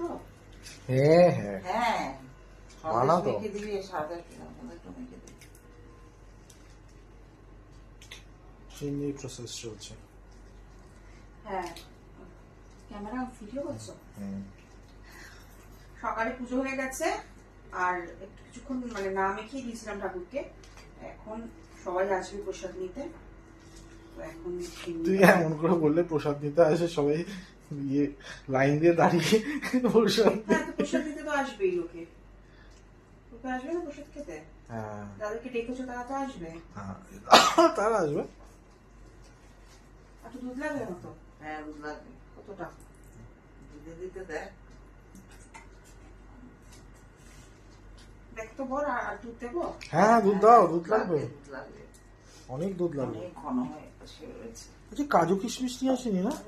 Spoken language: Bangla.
তো? হ্যাঁ হ্যাঁ হ্যাঁ, বানা তো। মেখে দিবি, সাদা একটু মেখে দিবি। চিনি প্রসেস চলছে। হ্যাঁ, ক্যামেরা ভিডিও করছো? হুম। সকালে পুজো হয়ে গেছে, আর একটু কিছুক্ষণ মানে না মেখেই দিয়েছিলাম ঠাকুরকে। এখন সবাই আসবে প্রসাদ নিতে, তো এখন তুই এমন করে বললে প্রসাদ নিতে আসে সবাই, ইয়ে লাইন দিয়ে দাঁড়িয়ে প্রসাদ। হ্যাঁ, তো প্রসাদ নিতে তো আসবেই লোকে। লোকে আসবে না প্রসাদ খেতে? হ্যাঁ যাদেরকে ডেকেছো তারা তো আসবে। তারা আসবে। একটু দুধ লাগবে মতো? হ্যাঁ, দুধ লাগবে। কতটা? দুধে দিতে দেখ। দেখ তো বড়, আর দুধ দেবো? হ্যাঁ দুধ দাও, দুধ লাগবে, দুধ লাগবে, অনেক দুধ লাগবে। অনেক ঘন হয়ে রয়েছে। আচ্ছা কাজু কিশমিশ নিয়ে আসেনি না?